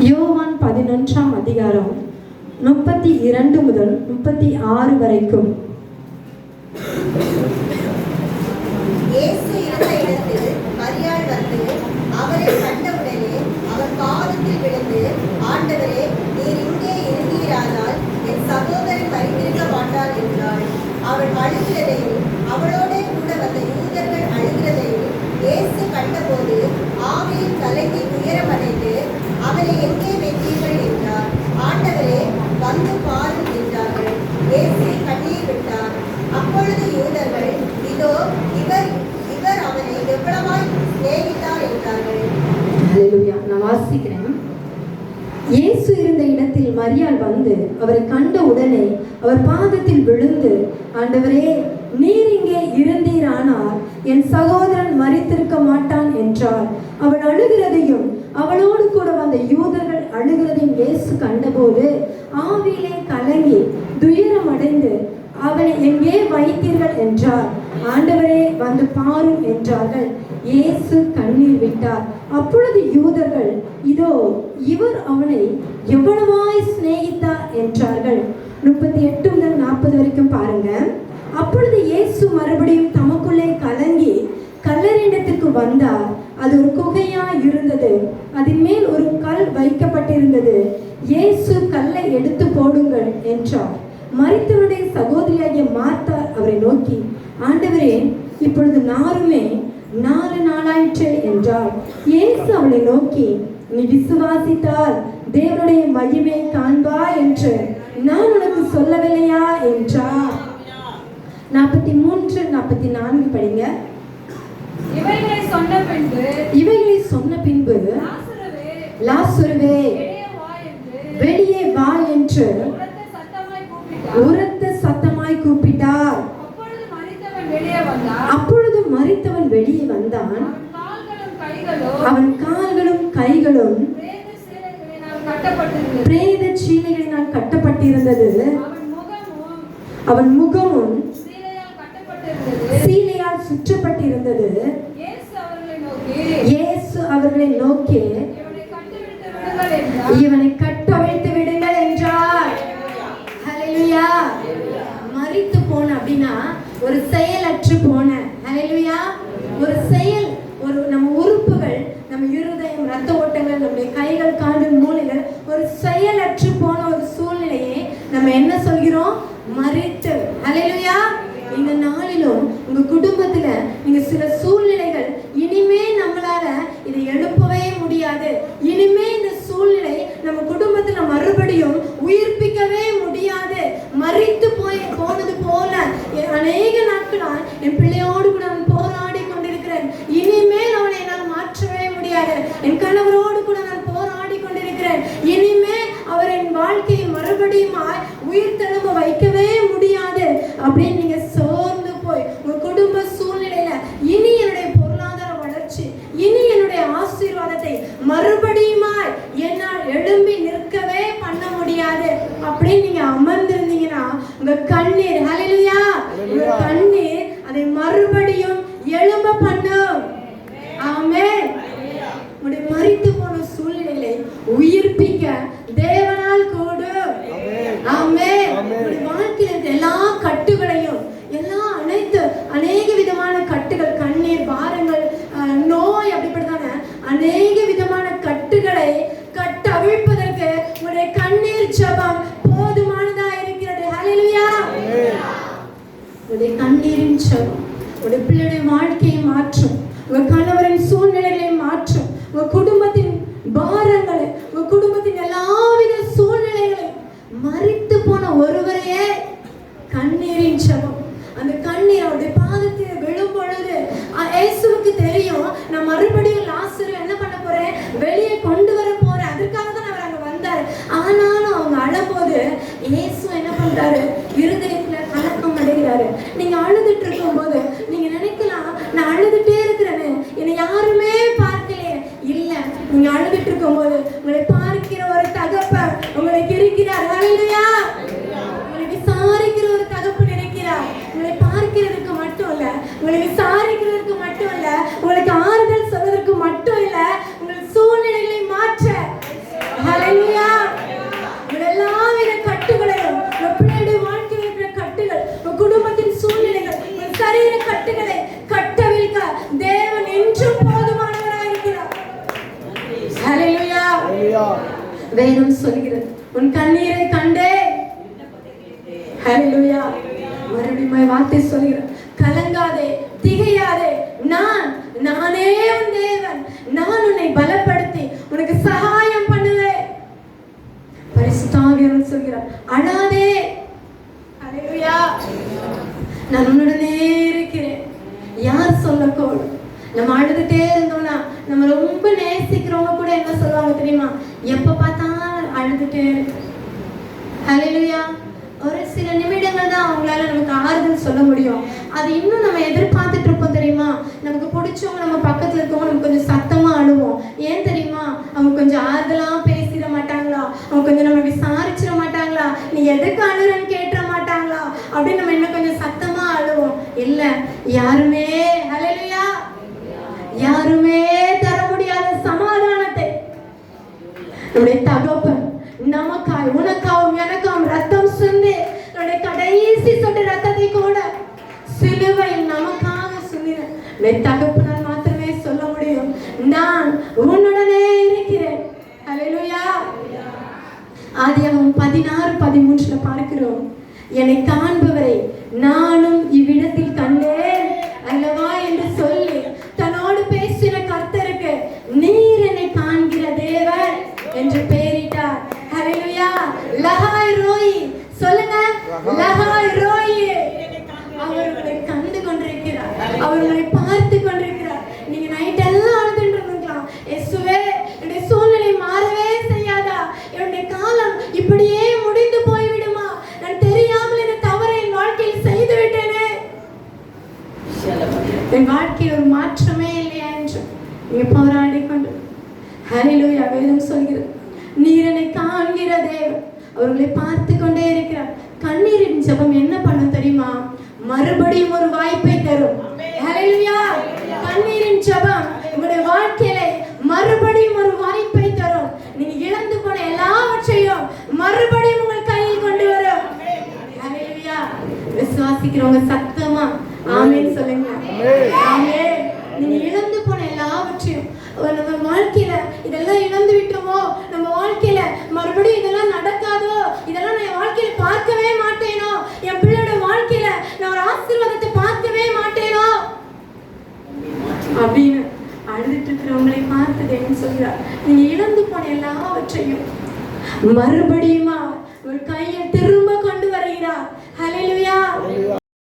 யோவான் 11ஆம் அதிகாரம் 32 முதல் 36 வரைக்கும். இயேசு இருந்த இடத்தில் மரியாள் வந்து அவரை கண்டவுடனே அவர் பாதத்தில் விழுந்து, ஆண்டவரே, நீர் இங்கே இருந்தீரானால் என் சகோதரன் மரித்திருக்க மாட்டார் என்றாள். அவள் அழுகிறதையும் அவளோட கூட வந்த யூதர்கள் அழுகிறதையும் இயேசு கண்டபோது ஆவியில் கலங்கி துயரமடைந்து, அவரை எங்கே வைத்தீர்கள் என்றார். ஆண்டவரே, வந்து பாரும் என்றார்கள். இயேசு கண்ணீர் விட்டார். அப்பொழுது யூதர்கள், இதோ இவர் அவனை எவ்வளவாய் சிநேகித்தார் என்றார்கள். ஹல்லேலூயா. நான் வாசிக்கிறேன். இயேசு இருந்த இடத்தில் மரியாள் வந்து அவரை கண்ட உடனே அவர் பாதத்தில் விழுந்து, ஆண்டவரே, நீர் இங்கே இருந்தீரானால் என் சகோதரன் மரித்திருக்க மாட்டான் என்றார். அவள் அழுகிறதையும் அவளோடு கூட வந்த யூதர்கள் அழுகிறதையும் இயேசு கண்டபோது ஆவியிலே கலங்கி துயரம் அடைந்து, அவனை எங்கே வைத்தீர்கள் என்றார். ஆண்டவரே, வந்து பாரும் என்றார்கள். இயேசு கண்ணீர் விட்டார். அப்பொழுது யூதர்கள், இதோ இவர் அவனை எவ்வளவாய் சிநேகித்தார் என்றார்கள். 38 முதல் 40 வரைக்கும் பாருங்க. அப்பொழுது இயேசு மறுபடியும் தமக்குள்ளே கலங்கி கல்லறையிடத்திற்கு வந்தார். அது ஒரு குகையாய் இருந்தது. அதன் மேல் ஒரு கல் வைக்கப்பட்டிருந்தது. இயேசு கல்லை எடுத்து போடுங்கள் என்றார். மரித்தவருடைய சகோதரியாகிய மார்த்தா அவரை நோக்கி, ஆண்டவரே, இப்பொழுது 4 நாளாயிற்று என்றார். இயேசு அவளை நோக்கி, நீ விசுவாசித்தால் தேவனுடைய மகிமை காண்பா என்று நான் உனக்கு சொல்லவில்லையா என்றார். 43, 44 படிங்க. இவைகளை சொன்ன பின்பு லாசருவே, வெளியே வா என்று உரத்த சத்தமாய் கூப்பிட்டார். அப்பொழுது மரித்தவன் வெளியே வந்தான். அவன் கால்களும் கைகளும் பிரேத சீலைகளினால் கட்டப்பட்டிருந்தது. அவன் முகமும் சீலையால் சுற்றப்பட்டிருந்தது. இயேசு அவர்களை நோக்கி, இவனை கட்டவிழ்த்து விடுங்கள் என்றார். ஹல்லேலூயா. மரித்து போன அப்படின்னா ஒரு செயலற்று போன. ஹல்லேலூயா. ஒரு செயல், ஒரு நம்ம உறுப்புகள், நம்ம இருதயம், ரத்த ஓட்டங்கள், நம்முடைய கைகள், கால்கள், மூளைகள் ஒரு செயலற்று போன ஒரு சூழ்நிலையை நம்ம என்ன சொல்கிறோம்? மரித்து. ஹல்லேலூயா. இந்த நாளிலும் உங்க குடும்பத்துல நீங்க சில சூழ்நிலைகள் இனிமே நம்மளால இதை எழுப்பவே முடியாது, இனிமே இந்த சூழ்நிலை நம்ம குடும்பத்துல மறுபடியும் உயிர்ப்பிக்கவே முடியாது, மரித்து போனது போல அநேக நாட்களா என் பிள்ளையோடு கூட நான் போராடி கொண்டிருக்கிறேன், இனிமேல் அவனை என்னால் மாற்றவே முடியாது, என் கணவரோடு கூட நான் போராடி கொண்டிருக்கிறேன், இனிமே அவர் என் வாழ்க்கையை மறுபடியும் உயிர் தழும்ப வைக்கவே முடியாது அப்படின்னு நீங்க சோர்ந்து போய் உங்க குடும்ப சூழ்நிலையில இனி என்னுடைய பொருளாதார வளர்ச்சி, இனி என்னுடைய ஆசீர்வாதத்தை மறுபடியுமாய் என்னால் எழும்பி நிற்கவே பண்ண முடியாது அப்படின்னு நீங்க அமர்ந்திருந்தீங்கன்னா உங்க கண்ணீர், ஹல்லேலூயா, உங்க கண்ணீர் அதை மறுபடியும் எழும்ப பண்ணும். ஆமென். உங்களுடைய மரித்து போன சூழ்நிலைகளை உயிர்ப்பிக்க தேவனால் கூடும். ஆமென். உங்களுடைய வாழ்க்கையில் எல்லா கட்டுகளையும், அநேக விதமான கட்டுகள், கண்ணீர், பாரங்கள், நோய், அப்படிப்பட்டதான அநேக விதமான கட்டுகளை கட்டவிழ்ப்பதற்கு உங்களுடைய கண்ணீர் ஜெபம் போதுமானதா இருக்கிறது. ஹல்லேலூயா. உங்களுடைய கண்ணீரின் ஜெபம் உங்களுடைய பிள்ளையுடைய வாழ்க்கையை மாற்றும், உங்க கணவரின் சூழ்நிலைகளை மாற்றும், உங்க குடும்பத்தின் பாரங்களை, உங்க குடும்பத்தின் எல்லாவித சூழ்நிலைகளை, மரித்து போன ஒருவரையே கண்ணீரின் ஜெபம். அந்த கண்ணீர் அவருடைய பாதத்தில் விழும் பொழுது இயேசுவுக்கு தெரியும், நான் மறுபடியும் லாசரு என்ன பண்ண போறேன், வெளியே கொண்டு வர போறேன், அதுக்காக தான் அவர் அங்க வந்தாரு. ஆனாலும் அவங்க அழும்போது இயேசு என்ன பண்றாரு, இருதயத்துல கலக்கம் அடைகிறாரு. நீங்க அழுதுட்டு இருக்கும் போது நீங்க நினைக்கலாம், நான் அழுதுட்டே இருக்கிறேன்னு, என்னை யாருமே பார்க்கலையே. இல்ல, நீங்க அழுதுட்டு இருக்கும் போது உங்களை பார்க்கிற ஒரு தகப்பன் உங்களுக்கு இருக்கிறார். ஹல்லேலூயா. உங்களை விசாரிக்கிற ஒரு தகப்பன் இருக்கிறார். உங்களை பார்க்கிறதுக்கு மட்டும் இல்ல, உங்களை விசாரிக்கிறதுக்கு மட்டும் இல்ல, உங்களுக்கு ஆறுதல் சொல்வதற்கு மட்டும் இல்ல, உங்கள் சூழ்நிலைகளை மாற்ற வேதம் சொல்கிறது, உன் கண்ணீரை கண்டே. ஹல்லேலூயா. மறுபடியும் வார்த்தை சொல்கிறது, கலங்காதே, திகையாதே, நானே உன் தேவன், நான் உன்னை பலப்படுத்தி உனக்கு சகாயம் பண்ணுவேன். பரிசுத்த ஆவியானவர் சொல்கிறார், அழாதே. ஹல்லேலூயா. நான் உன்னுடனே இருக்கிறேன். யார் சொல்லக்கூடும்? நம்ம அழுதுட்டே இருந்தோம்னா, நம்ம ரொம்ப நேசிக்கிறவங்க கூட என்ன சொல்லுவாங்க தெரியுமா? எப்ப பார்த்தாலும் அழுதுட்டே இருக்கு. ஹல்லேலூயா. ஒரு சில நிமிடங்கள் தான் அவங்களால நமக்கு ஆறுதல் சொல்ல முடியும். அது இன்னும் நம்ம எதிர்பார்த்துட்டு இருப்போம் தெரியுமா? நமக்கு பிடிச்சவங்க நம்ம பக்கத்துல இருக்கவங்க நம்ம கொஞ்சம் சத்தமா அழுவோம். ஏன் தெரியுமா? அவங்க கொஞ்சம் ஆறுதலா பேசிட மாட்டாங்களா? அவங்க கொஞ்சம் நம்ம விசாரிச்சிட மாட்டாங்களா? நீ எதுக்கு அழுறன்னு கேட்ட மாட்டாங்களா அப்படின்னு நம்ம இன்னும் கொஞ்சம் சத்தமா அழுவோம். இல்ல, யாருமே ஹல்லேலூயா, யாருமே தர முடியாத சமாதானத்தை நம்முடைய தகப்பன் நமக்காய், உனக்காகவும் எனக்காகவும் ரத்தம் சிந்தி நம்முடைய கடைசி சொட்டு ரத்தத்தை கூட சிலுவையில் நமக்காக சிந்தின தகப்பனால் மாத்திரமே சொல்ல முடியும், நான் உன்னுடனே இருக்கிறேன். ஹல்லேலூயா. ஆதியாகமம் 16:13 பார்க்கிறோம், என்னை காண்பவரை நானும் இவ்விடத்தில் கண்டேன் அல்லவா என்று சொல்லி தன்னோடு பேசின கர்த்தருக்கு நீர் என்னை காண்கிற தேவன் என்று பெயரிட்டார். ஹல்லேலூயா. லஹாய் ரோயி சொல்லுங்க, லஹாய் ரோயி. அவர் உங்களை கண்டு கொண்டிருக்கிறார், அவர் உங்களை பார்த்து கொண்டிருக்கிறார். நீங்க நைட் எல்லாம் அழுதுட்டு இருக்கலாம், இயேசுவே என்னுடைய சூழ்நிலை மாறவே செய்யாதா, என்னுடைய காலம் இப்படியே முடிந்து போய்விடுமா, நான் தெரியாமல் இந்த தவறை என் வாழ்க்கையில் செய்து விட்டேனே, என் வாழ்க்கையில் ஒரு மாற்றமே இல்லையா என்று நீங்க போராடி கொண்டு. ஹல்லேலூயா. வேதம் சொல்கிறது, நீர் என்னை காண்கிற தேவன், அவர்களை பார்த்து கொண்டே இருக்கிறார். கண்ணீரின் ஜெபம் என்ன பண்ணும் தெரியுமா? மறுபடியும் ஒரு வாய்ப்பை தரும். ஹல்லேலூயா. கண்ணீரின் ஜெபம் உங்களுடைய வாழ்க்கையில மறுபடியும் ஒரு வாய்ப்பை தரும். நீங்க இழந்து போன எல்லாவற்றையும் மறுபடியும் உங்கள் கையில் கொண்டு வரும். ஹல்லேலூயா. விசுவாசிக்கிறவங்க சத்தமா ஆமென் சொல்லுங்க. ஆமென். நீங்க இழந்து போன எல்லாவற்றையும், நம்ம வாழ்க்கையில இதெல்லாம் இழந்து விட்டோமோ, நம்ம வாழ்க்கையில மறுபடியும் இதெல்லாம் நடக்காதோ, இதெல்லாம் நான் என் வாழ்க்கையில பார்க்கவே மாட்டேனோ, என் பிள்ளையோட வாழ்க்கையில நான் ஒரு ஆசீர்வாதத்தை பார்க்கவே மாட்டேனோ அப்படின்னு அழுதுட்டு இருக்கிறவங்களை பார்த்து தேவன் சொல்கிறார், நீங்க இழந்து போன எல்லாவற்றையும் மறுபடியுமா